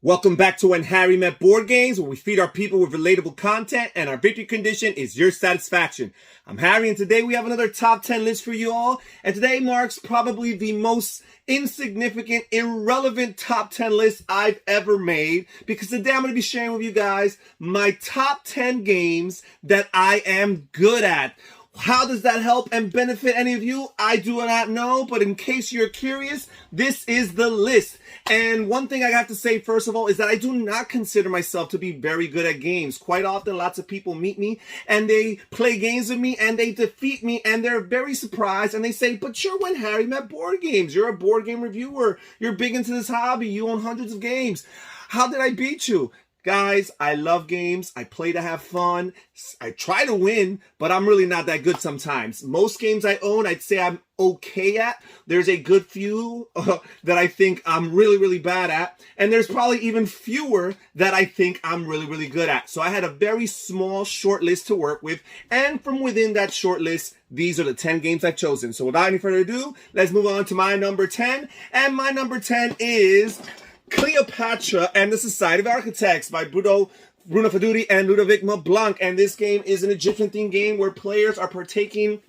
Welcome back to When Harry Met Board Games, where we feed our people with relatable content, and our victory condition is your satisfaction. I'm Harry, and today we have another top 10 list for you all, and today marks probably the most insignificant, irrelevant top 10 list I've ever made, because today I'm going to be sharing with you guys my top 10 games that I am good at. How does that help and benefit any of you? I do not know, but in case you're curious, this is the list. And one thing I have to say, first of all, is that I do not consider myself to be very good at games. Quite often, lots of people meet me and they play games with me and they defeat me and they're very surprised and they say, but you're When Harry Met Board Games. You're a board game reviewer. You're big into this hobby. You own hundreds of games. How did I beat you? Guys, I love games. I play to have fun. I try to win, but I'm really not that good sometimes. Most games I own, I'd say I'm okay at. There's a good few that I think I'm really bad at. And there's probably even fewer that I think I'm really good at. So I had a very small, short list to work with. And from within that short list, these are the 10 games I've chosen. So without any further ado, let's move on to my number 10. And my number 10 is Cleopatra and the Society of Architects by Bruno Fedudi and Ludovic Mablanc. And this game is an Egyptian-themed game where players are partaking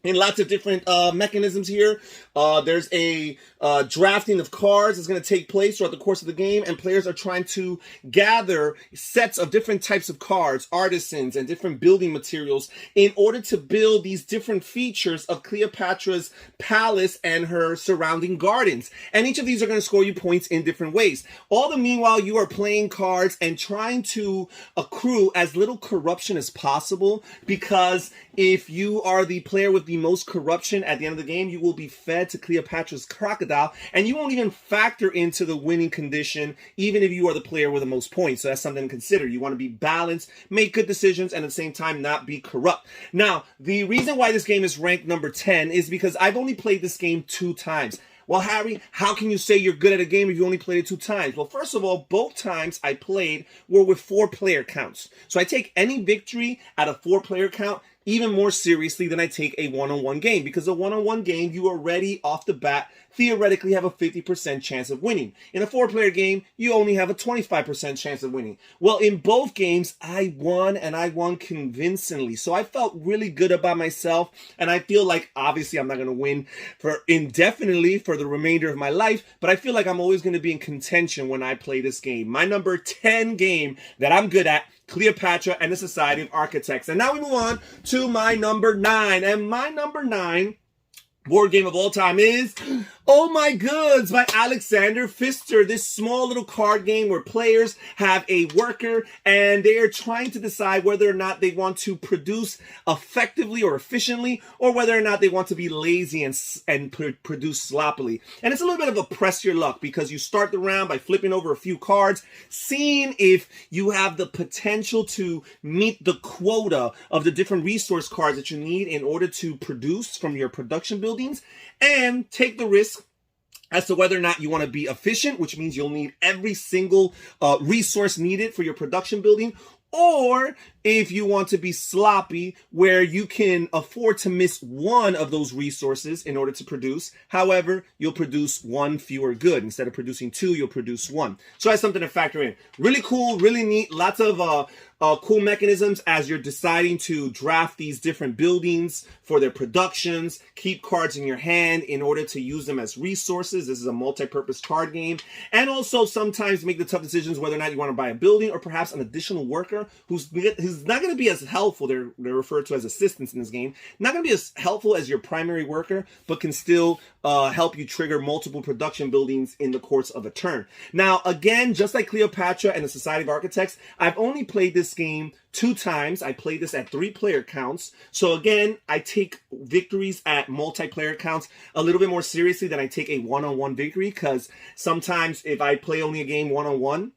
in lots of different mechanisms here. There's a drafting of cards that's going to take place throughout the course of the game, and players are trying to gather sets of different types of cards, artisans, and different building materials in order to build these different features of Cleopatra's palace and her surrounding gardens. And each of these are going to score you points in different ways. All the meanwhile, you are playing cards and trying to accrue as little corruption as possible, because if you are the player with the most corruption at the end of the game, you will be fed to Cleopatra's crocodile, and you won't even factor into the winning condition, even if you are the player with the most points. So that's something to consider. You want to be balanced, make good decisions, and at the same time not be corrupt. Now, the reason why this game is ranked number 10 is because I've only played this game 2 times. Well, Harry, how can you say you're good at a game if you only played it 2 times? Well, first of all, both times I played were with 4-player counts. So I take any victory at a 4-player count even more seriously than I take a one-on-one game, because a one-on-one game, you already off the bat theoretically have a 50% chance of winning. In a 4-player game, you only have a 25% chance of winning. Well, in both games, I won, and I won convincingly. So I felt really good about myself, and I feel like, obviously, I'm not going to win for indefinitely for the remainder of my life, but I feel like I'm always going to be in contention when I play this game. My number 10 game that I'm good at, Cleopatra and the Society of Architects. And now we move on to my number 9. And my number 9 board game of all time is Oh My Goods by Alexander Pfister. This small little card game where players have a worker and they are trying to decide whether or not they want to produce effectively or efficiently, or whether or not they want to be lazy and produce sloppily. And it's a little bit of a press your luck, because you start the round by flipping over a few cards, seeing if you have the potential to meet the quota of the different resource cards that you need in order to produce from your production buildings, and take the risk as to whether or not you want to be efficient, which means you'll need every single resource needed for your production building, or if you want to be sloppy, where you can afford to miss one of those resources in order to produce. However, you'll produce 1 fewer good. Instead of producing 2, you'll produce 1. So that's something to factor in. Really cool, really neat. Lots of cool mechanisms as you're deciding to draft these different buildings for their productions. Keep cards in your hand in order to use them as resources. This is a multi-purpose card game. And also sometimes make the tough decisions whether or not you want to buy a building or perhaps an additional worker who's not going to be as helpful. They're referred to as assistants in this game. Not going to be as helpful as your primary worker, but can still help you trigger multiple production buildings in the course of a turn. Now, again, just like Cleopatra and the Society of Architects, I've only played this game 2 times. I played this at 3-player counts. So again, I take victories at multiplayer counts a little bit more seriously than I take a one-on-one victory, because sometimes if I play only a game one-on-one,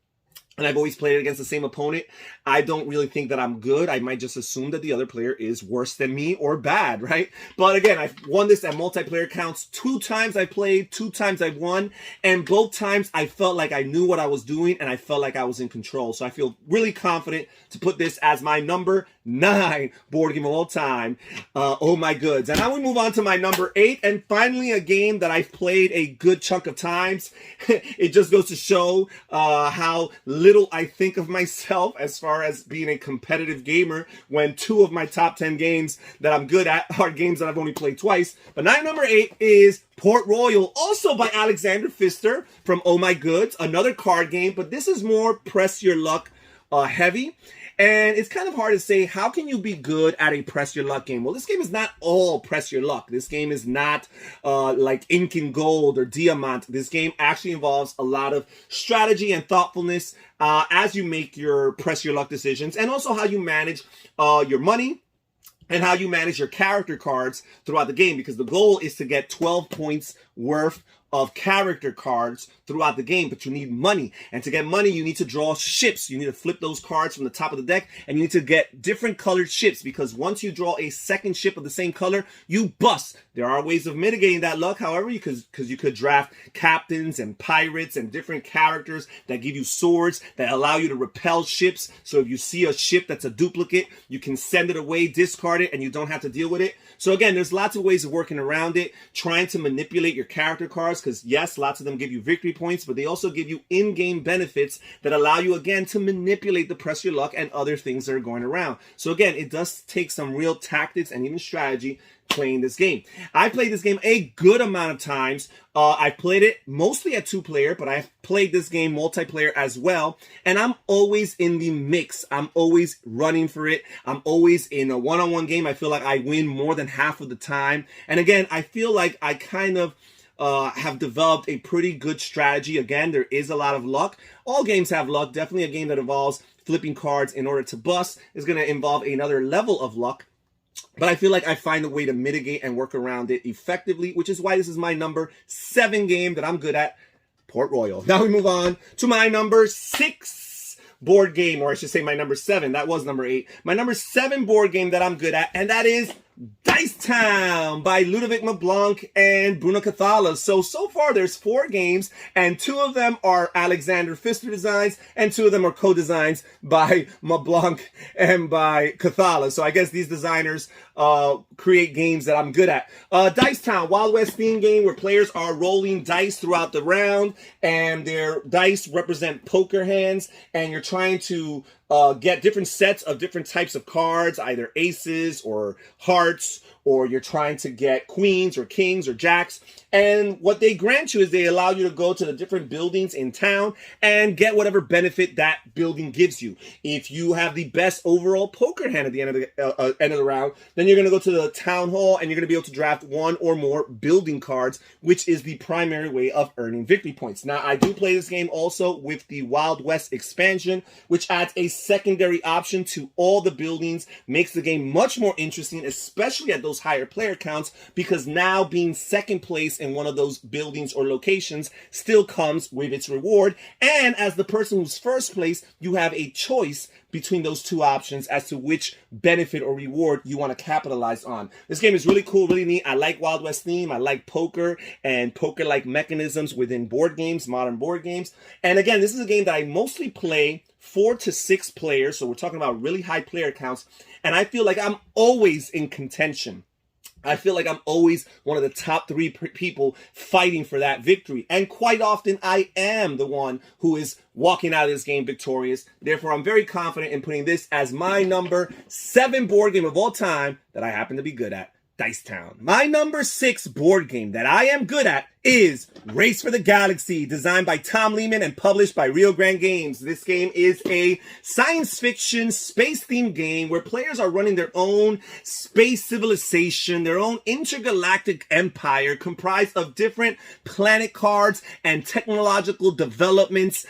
and I've always played it against the same opponent, I don't really think that I'm good. I might just assume that the other player is worse than me or bad, right? But again, I've won this at multiplayer counts. 2 times I played, 2 times I've won, and both times I felt like I knew what I was doing and I felt like I was in control. So I feel really confident to put this as my number 9 board game of all time. Oh my goods. And now we move on to my number 8, and finally a game that I've played a good chunk of times. It just goes to show how little I think of myself as far as being a competitive gamer when 2 of my top 10 games that I'm good at are games that I've only played twice. But number 8 is Port Royal, also by Alexander Pfister from Oh My Goods, another card game, but this is more press your luck heavy. And it's kind of hard to say, how can you be good at a press your luck game? Well, this game is not all press your luck. This game is not like Ink and Gold or Diamant. This game actually involves a lot of strategy and thoughtfulness as you make your press your luck decisions, and also how you manage your money and how you manage your character cards throughout the game, because the goal is to get 12 points worth of character cards throughout the game, but you need money. And to get money, you need to draw ships. You need to flip those cards from the top of the deck, and you need to get different colored ships, because once you draw a second ship of the same color, you bust. There are ways of mitigating that luck, however, because you could draft captains and pirates and different characters that give you swords that allow you to repel ships. So if you see a ship that's a duplicate, you can send it away, discard it, and you don't have to deal with it. So again, there's lots of ways of working around it, trying to manipulate your character cards, because yes, lots of them give you victory points, but they also give you in-game benefits that allow you, again, to manipulate the press your luck and other things that are going around. So again, it does take some real tactics and even strategy playing this game. I played this game a good amount of times. I've played it mostly at 2-player, but I've played this game multiplayer as well. And I'm always in the mix. I'm always running for it. I'm always in a one-on-one game. I feel like I win more than half of the time. And again, I feel like I kind of have developed a pretty good strategy. Again, there is a lot of luck. All games have luck. Definitely a game that involves flipping cards in order to bust is going to involve another level of luck. But I feel like I find a way to mitigate and work around it effectively, which is why this is my number 7 game that I'm good at, Port Royal. Now we move on to my number 6 board game, or I should say my number 7. That was number 8. My number 7 board game that I'm good at, and that is Dice Town by Ludovic Mablanc and Bruno Cathala. So far there's 4 games, and 2 of them are Alexander Pfister designs, and 2 of them are co-designs by Mablanc and by Cathala. So I guess these designers create games that I'm good at. Dice Town, Wild West theme game where players are rolling dice throughout the round, and their dice represent poker hands, and you're trying to get different sets of different types of cards, either aces or hearts, or you're trying to get queens or kings or jacks. And what they grant you is they allow you to go to the different buildings in town and get whatever benefit that building gives you. If you have the best overall poker hand at the end of the round, then you're going to go to the town hall and you're going to be able to draft 1 or more building cards, which is the primary way of earning victory points. Now, I do play this game also with the Wild West expansion, which adds a secondary option to all the buildings, makes the game much more interesting, especially at those higher player counts, because now being second place in one of those buildings or locations still comes with its reward. And as the person who's first place, you have a choice between those 2 options as to which benefit or reward you want to capitalize on. This game is really cool, really neat. I like Wild West theme. I like poker and poker-like mechanisms within board games, modern board games. And again, this is a game that I mostly play 4 to 6 players, so we're talking about really high player counts, and I feel like I'm always in contention. I feel like I'm always one of the top 3 people fighting for that victory. And quite often, I am the one who is walking out of this game victorious. Therefore, I'm very confident in putting this as my number 7 board game of all time that I happen to be good at, Dice Town. My number 6 board game that I am good at is Race for the Galaxy, designed by Tom Lehman and published by Rio Grande Games. This game is a science fiction space-themed game where players are running their own space civilization, their own intergalactic empire comprised of different planet cards and technological developments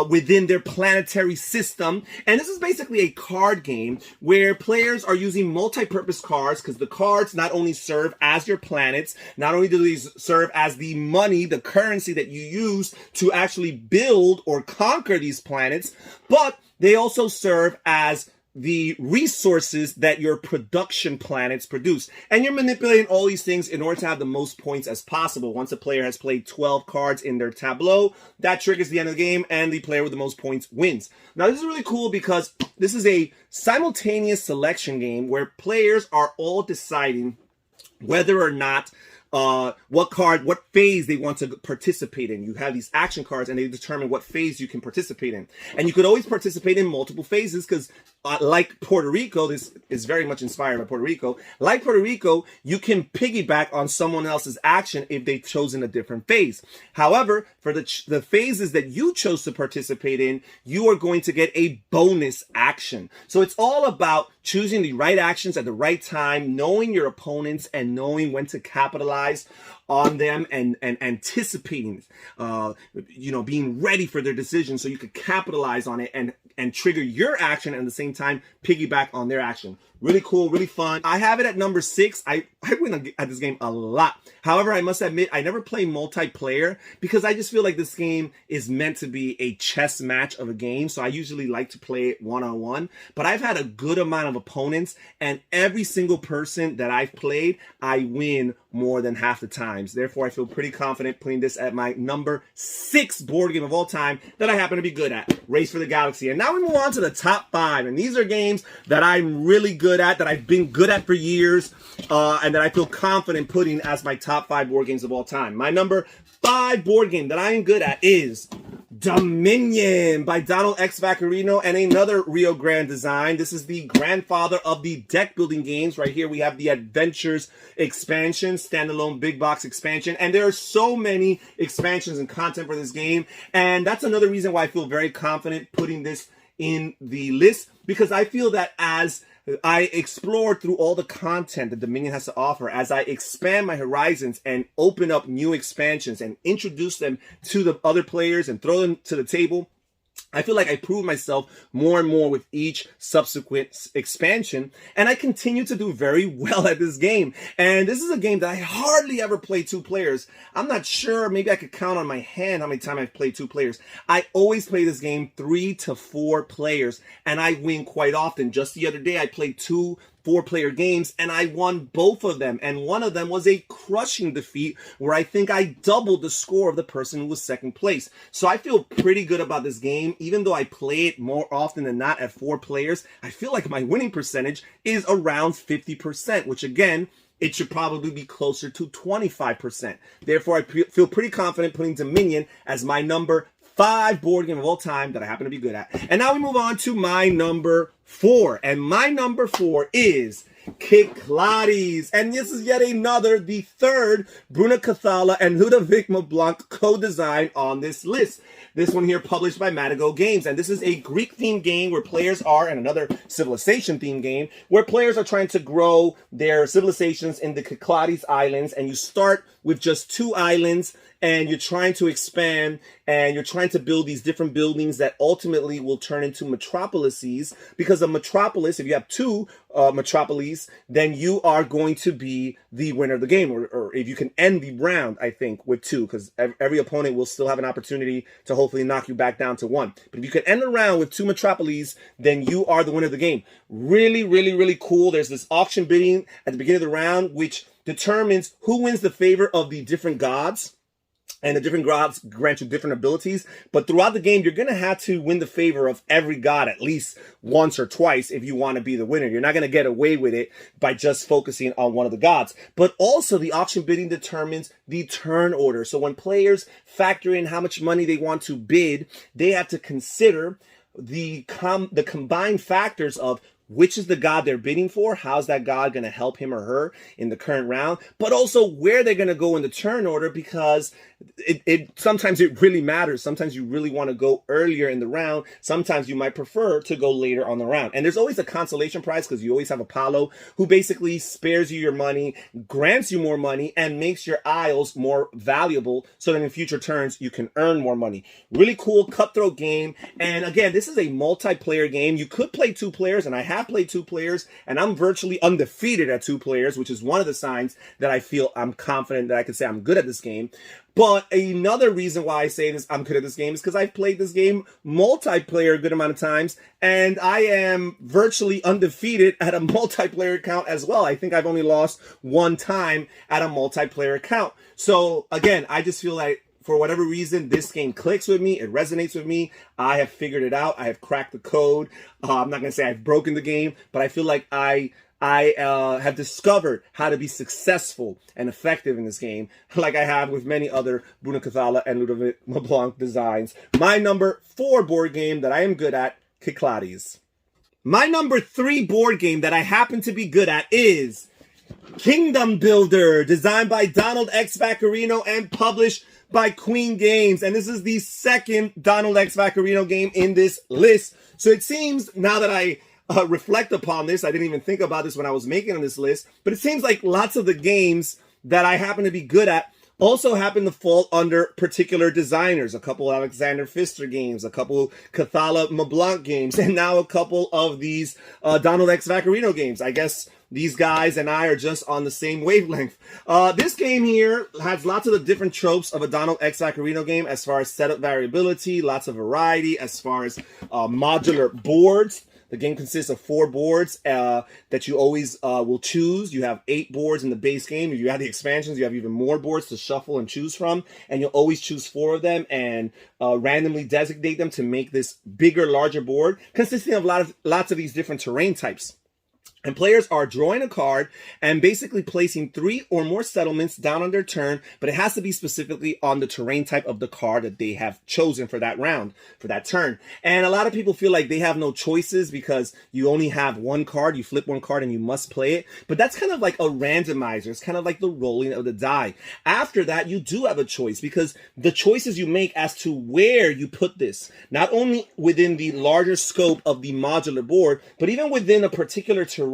within their planetary system. And this is basically a card game where players are using multi-purpose cards, because the cards not only serve as your planets, not only do these serve as the the money, the currency that you use to actually build or conquer these planets, but they also serve as the resources that your production planets produce. And you're manipulating all these things in order to have the most points as possible. Once a player has played 12 cards in their tableau, that triggers the end of the game, and the player with the most points wins. Now, this is really cool because this is a simultaneous selection game where players are all deciding whether or not what phase they want to participate in. You have these action cards and they determine what phase you can participate in. And you could always participate in multiple phases because like Puerto Rico, this is very much inspired by Puerto Rico. Like Puerto Rico, you can piggyback on someone else's action if they've chosen a different phase. However, for the phases that you chose to participate in, you are going to get a bonus action. So it's all about choosing the right actions at the right time, knowing your opponents and knowing when to capitalize on them, and anticipating, being ready for their decision so you could capitalize on it and trigger your action and at the same time piggyback on their action. Really cool, really fun. I have it at number 6. I win at this game a lot. However, I must admit, I never play multiplayer because I just feel like this game is meant to be a chess match of a game. So I usually like to play it one-on-one. But I've had a good amount of opponents, and every single person that I've played, I win more than half the times. Therefore, I feel pretty confident putting this at my number 6 board game of all time that I happen to be good at, Race for the Galaxy. And now we move on to the top 5. And these are games that I'm really good at, that I've been good at for years, and that I feel confident putting as my top 5 board games of all time. My number 5 board game that I am good at is Dominion by Donald X. Vaccarino and another Rio Grande design. This is the grandfather of the deck building games. Right here we have the Adventures expansion, standalone big box expansion, and there are so many expansions and content for this game, and that's another reason why I feel very confident putting this in the list, because I feel that as I explore through all the content that Dominion has to offer, as I expand my horizons and open up new expansions and introduce them to the other players and throw them to the table, I feel like I prove myself more and more with each subsequent expansion, and I continue to do very well at this game. And this is a game that I hardly ever play 2 players. I'm not sure, maybe I could count on my hand how many times I've played 2 players. I always play this game 3 to 4 players, and I win quite often. Just the other day, I played 2 4-player games, and I won both of them. And one of them was a crushing defeat where I think I doubled the score of the person who was second place. So I feel pretty good about this game. Even though I play it more often than not at 4 players, I feel like my winning percentage is around 50%, which again, it should probably be closer to 25%. Therefore, I feel pretty confident putting Dominion as my number 5 board game of all time that I happen to be good at. And now we move on to my number 4. And my number 4 is Cyclades. And this is yet another, the third Bruna Cathala and Ludovic Mablanc co-design on this list. This one here published by Madigo Games. And this is a Greek-themed game where players are, and another civilization-themed game, where players are trying to grow their civilizations in the Cyclades Islands. And you start with just 2 islands, and you're trying to expand, and you're trying to build these different buildings that ultimately will turn into metropolises. Because a metropolis, if you have 2 metropolis, then you are going to be the winner of the game. Or if you can end the round, I think, with 2, because every opponent will still have an opportunity to hopefully knock you back down to 1. But if you can end the round with 2 metropolis, then you are the winner of the game. Really, really, really cool. There's this auction bidding at the beginning of the round, which determines who wins the favor of the different gods. And the different gods grant you different abilities. But throughout the game, you're going to have to win the favor of every god at least once or twice if you want to be the winner. You're not going to get away with it by just focusing on one of the gods. But also, the auction bidding determines the turn order. So when players factor in how much money they want to bid, they have to consider the combined factors of which is the god they're bidding for, how's that god going to help him or her in the current round, but also where they're going to go in the turn order, because sometimes it really matters. Sometimes you really want to go earlier in the round. Sometimes you might prefer to go later on the round. And there's always a consolation prize because you always have Apollo who basically spares you your money, grants you more money, and makes your isles more valuable so that in future turns you can earn more money. Really cool cutthroat game. And again, this is a multiplayer game. You could play 2 players, and I have played 2 players, and I'm virtually undefeated at 2 players, which is one of the signs that I feel I'm confident that I can say I'm good at this game. But another reason why I say this, I'm good at this game, is because I've played this game multiplayer a good amount of times, and I am virtually undefeated at a multiplayer account as well. I think I've only lost 1 time at a multiplayer account. So again, I just feel like for whatever reason, this game clicks with me. It resonates with me. I have figured it out. I have cracked the code. I'm not going to say I've broken the game, but I feel like I have discovered how to be successful and effective in this game, like I have with many other Bruno Cathala and Ludovic Leblanc designs. My number 4 board game that I am good at, Cyclades. My number 3 board game that I happen to be good at is Kingdom Builder, designed by Donald X. Vaccarino and published by Queen Games. And this is the second Donald X. Vaccarino game in this list. So it seems, now that I reflect upon this, I didn't even think about this when I was making this list, but it seems like lots of the games that I happen to be good at also happen to fall under particular designers. A couple Alexander Pfister games, a couple Cathala Mablanc games, and now a couple of these Donald X. Vaccarino games. I guess these guys and I are just on the same wavelength. This game here has lots of the different tropes of a Donald X. Vaccarino game as far as setup variability, lots of variety as far as modular boards. The game consists of 4 boards that you always will choose. You have 8 boards in the base game. If you have the expansions, you have even more boards to shuffle and choose from. And you'll always choose 4 of them and randomly designate them to make this bigger, larger board, consisting of lots of these different terrain types. And players are drawing a card and basically placing 3 or more settlements down on their turn, but it has to be specifically on the terrain type of the card that they have chosen for that round, for that turn. And a lot of people feel like they have no choices because you only have 1 card, you flip 1 card and you must play it. But that's kind of like a randomizer. It's kind of like the rolling of the die. After that, you do have a choice because the choices you make as to where you put this, not only within the larger scope of the modular board, but even within a particular terrain,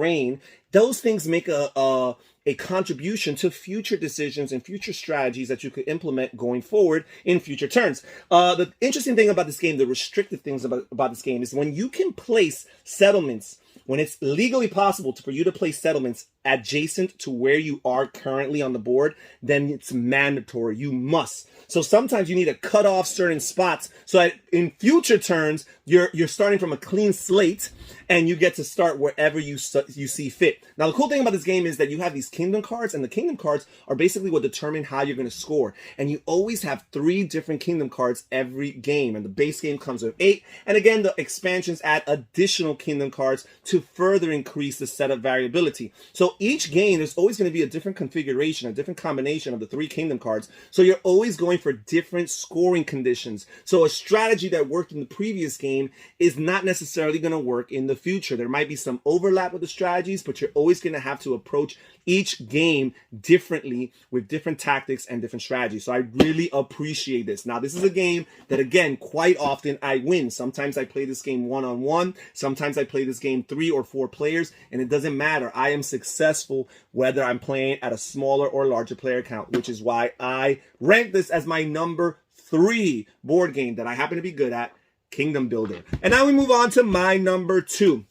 those things make a contribution to future decisions and future strategies that you could implement going forward in future turns. The interesting thing about this game, the restrictive things about this game, is when you can place settlements, when it's legally possible for you to place settlements adjacent to where you are currently on the board, then it's mandatory. You must. So sometimes you need to cut off certain spots so that in future turns, you're starting from a clean slate and you get to start wherever you see fit. Now, the cool thing about this game is that you have these kingdom cards, and the kingdom cards are basically what determine how you're going to score. And you always have 3 different kingdom cards every game, and the base game comes with 8. And again, the expansions add additional kingdom cards to further increase the setup variability. So each game, there's always going to be a different configuration, a different combination of the 3 kingdom cards. So you're always going for different scoring conditions. So a strategy that worked in the previous game is not necessarily going to work in the future. There might be some overlap with the strategies, but you're always going to have to approach each game differently with different tactics and different strategies. So I really appreciate this. Now, this is a game that, again, quite often I win. Sometimes I play this game one-on-one. Sometimes I play this game 3 or 4 players, and it doesn't matter. I am successful whether I'm playing at a smaller or larger player count, which is why I rank this as my number 3 board game that I happen to be good at, Kingdom Builder. And now we move on to my number 2,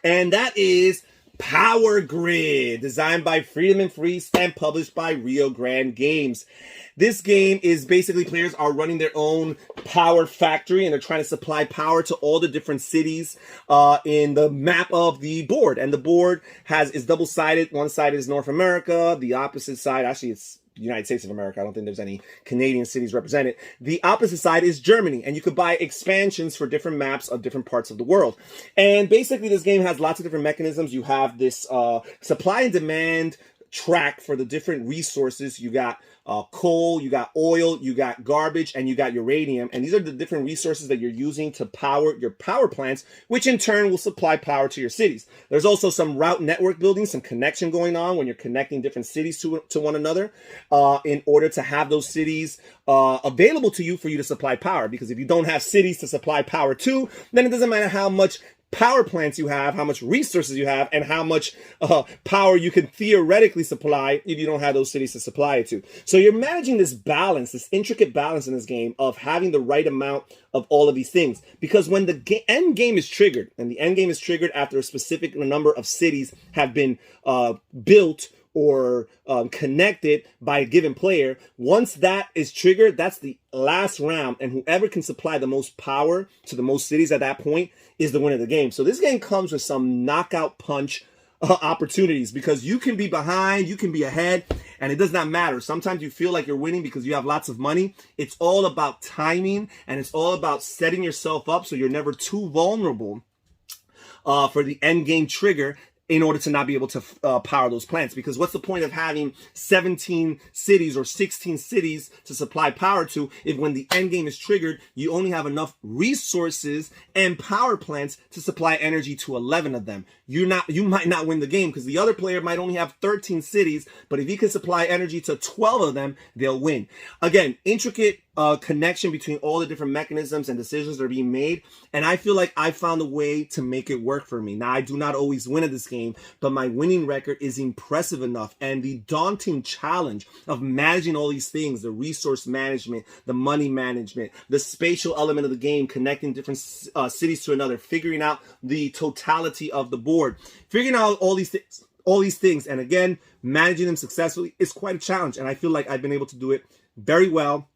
and that is Power Grid, designed by Friedemann Friese and published by Rio Grande Games. This game is basically players are running their own power factory and they're trying to supply power to all the different cities in the map of the board. And the board is double-sided. One side is North America. The opposite side, actually, it's United States of America. I don't think there's any Canadian cities represented. The opposite side is Germany, and you could buy expansions for different maps of different parts of the world. And basically, this game has lots of different mechanisms. You have this supply and demand track for the different resources. You got coal, you got oil, you got garbage, and you got uranium. And these are the different resources that you're using to power your power plants, which in turn will supply power to your cities. There's also some route network building, some connection going on when you're connecting different cities to one another in order to have those cities available to you for you to supply power. Because if you don't have cities to supply power to, then it doesn't matter how much power plants you have, how much resources you have, and how much power you can theoretically supply if you don't have those cities to supply it to. So you're managing this balance, this intricate balance in this game of having the right amount of all of these things. Because when the end game is triggered, and the end game is triggered after a specific number of cities have been built or connected by a given player, once that is triggered, that's the last round, and whoever can supply the most power to the most cities at that point is the winner of the game. So this game comes with some knockout punch opportunities, because you can be behind, you can be ahead, and it does not matter. Sometimes you feel like you're winning because you have lots of money. It's all about timing, and it's all about setting yourself up so you're never too vulnerable for the end game trigger, in order to not be able to power those plants. Because what's the point of having 17 cities or 16 cities to supply power to if when the end game is triggered, you only have enough resources and power plants to supply energy to 11 of them? You might not win the game because the other player might only have 13 cities, but if he can supply energy to 12 of them, they'll win. Again, intricate connection between all the different mechanisms and decisions that are being made. And I feel like I found a way to make it work for me. Now, I do not always win at this game, but my winning record is impressive enough. And the daunting challenge of managing all these things, the resource management, the money management, the spatial element of the game, connecting different cities to another, figuring out the totality of the board, figuring out all these things, and again, managing them successfully is quite a challenge. And I feel like I've been able to do it very well.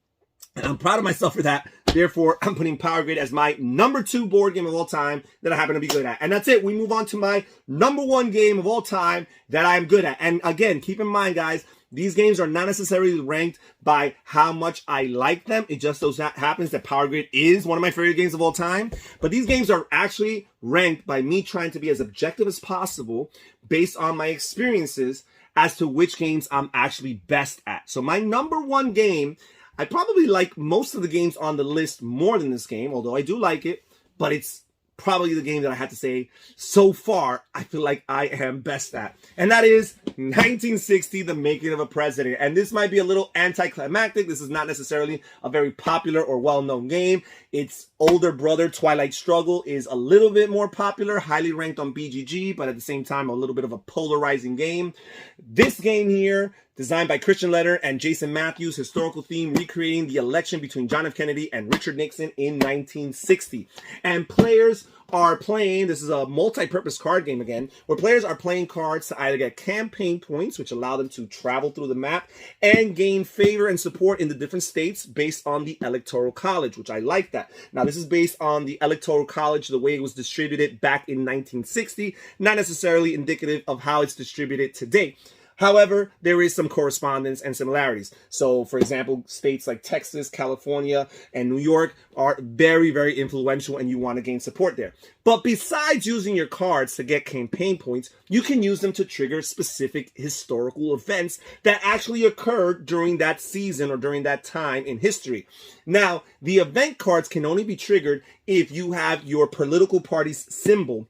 And I'm proud of myself for that. Therefore, I'm putting Power Grid as my number 2 board game of all time that I happen to be good at. And that's it. We move on to my number 1 game of all time that I'm good at. And again, keep in mind, guys, these games are not necessarily ranked by how much I like them. It just so happens that Power Grid is one of my favorite games of all time. But these games are actually ranked by me trying to be as objective as possible based on my experiences as to which games I'm actually best at. So my number 1 game, I probably like most of the games on the list more than this game, although I do like it, but it's probably the game that I have to say so far I feel like I am best at. And that is 1960, The Making of a President. And this might be a little anticlimactic. This is not necessarily a very popular or well-known game. Its older brother, Twilight Struggle, is a little bit more popular, highly ranked on BGG, but at the same time, a little bit of a polarizing game. This game here, designed by Christian Leder and Jason Matthews, historical theme recreating the election between John F. Kennedy and Richard Nixon in 1960. And players are playing, this is a multi-purpose card game again, where players are playing cards to either get campaign points, which allow them to travel through the map, and gain favor and support in the different states based on the Electoral College, which I like that. Now, this is based on the Electoral College, the way it was distributed back in 1960, not necessarily indicative of how it's distributed today. However, there is some correspondence and similarities. So, for example, states like Texas, California, and New York are very, very influential, and you want to gain support there. But besides using your cards to get campaign points, you can use them to trigger specific historical events that actually occurred during that season or during that time in history. Now, the event cards can only be triggered if you have your political party's symbol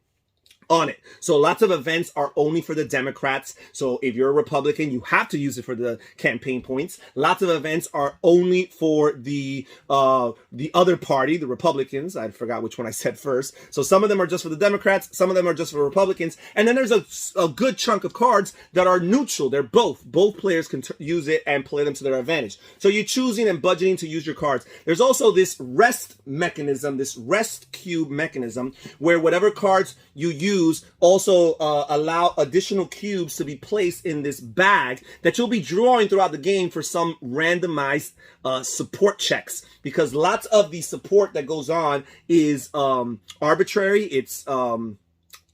on it. So lots of events are only for the Democrats. So if you're a Republican, you have to use it for the campaign points. Lots of events are only for the other party, the Republicans. I forgot which one I said first. So some of them are just for the Democrats. Some of them are just for Republicans. And then there's a good chunk of cards that are neutral. They're both. Both players can use it and play them to their advantage. So you're choosing and budgeting to use your cards. There's also this rest mechanism, this rest cube mechanism, where whatever cards you use also allow additional cubes to be placed in this bag that you'll be drawing throughout the game for some randomized support checks, because lots of the support that goes on is arbitrary. It's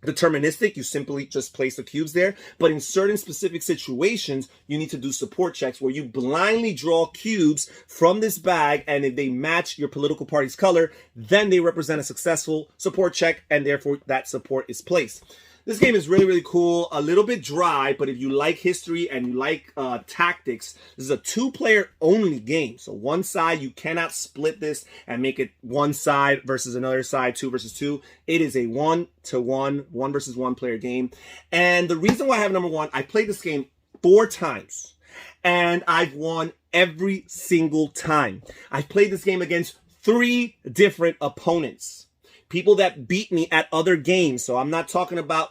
deterministic. You simply just place the cubes there. But in certain specific situations, you need to do support checks where you blindly draw cubes from this bag, and if they match your political party's color, then they represent a successful support check, and therefore that support is placed. This game is really, really cool. A little bit dry, but if you like history and you like tactics, this is a 2-player only game. So one side, you cannot split this and make it one side versus another side, 2 versus 2. It is a 1-to-1, 1 versus 1 player game. And the reason why I have number 1, I played this game 4 times. And I've won every single time. I've played this game against 3 different opponents. People that beat me at other games. So I'm not talking about,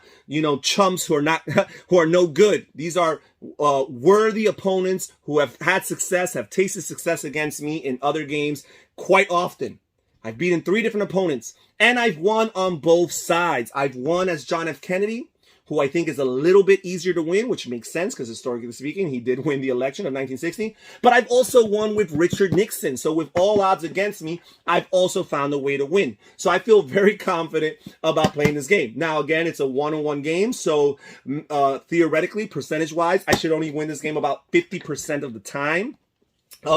chumps who are no good. These are worthy opponents who have had success, have tasted success against me in other games quite often. I've beaten 3 different opponents, and I've won on both sides. I've won as John F. Kennedy, who I think is a little bit easier to win, which makes sense because historically speaking, he did win the election of 1960. But I've also won with Richard Nixon. So with all odds against me, I've also found a way to win. So I feel very confident about playing this game. Now, again, it's a 1-on-1 game. So theoretically, percentage-wise, I should only win this game about 50% of the time.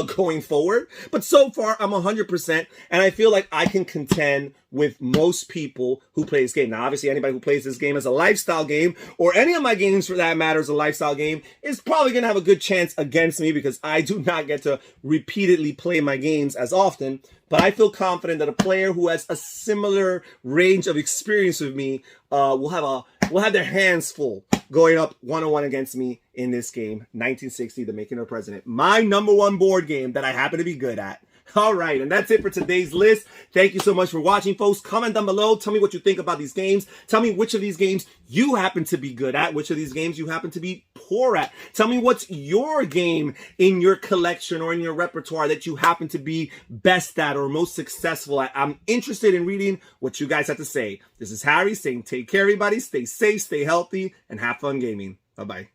Going forward. But so far, I'm 100%, and I feel like I can contend with most people who play this game. Now, obviously, anybody who plays this game as a lifestyle game, or any of my games for that matter as a lifestyle game, is probably going to have a good chance against me because I do not get to repeatedly play my games as often. But I feel confident that a player who has a similar range of experience with me will have their hands full going up 1-on-1 against me in this game, 1960, The Making of a President. My number 1 board game that I happen to be good at. All right, and that's it for today's list. Thank you so much for watching, folks. Comment down below. Tell me what you think about these games. Tell me which of these games you happen to be good at, which of these games you happen to be poor at. Tell me what's your game in your collection or in your repertoire that you happen to be best at or most successful at. I'm interested in reading what you guys have to say. This is Harry saying take care, everybody. Stay safe, stay healthy, and have fun gaming. Bye-bye.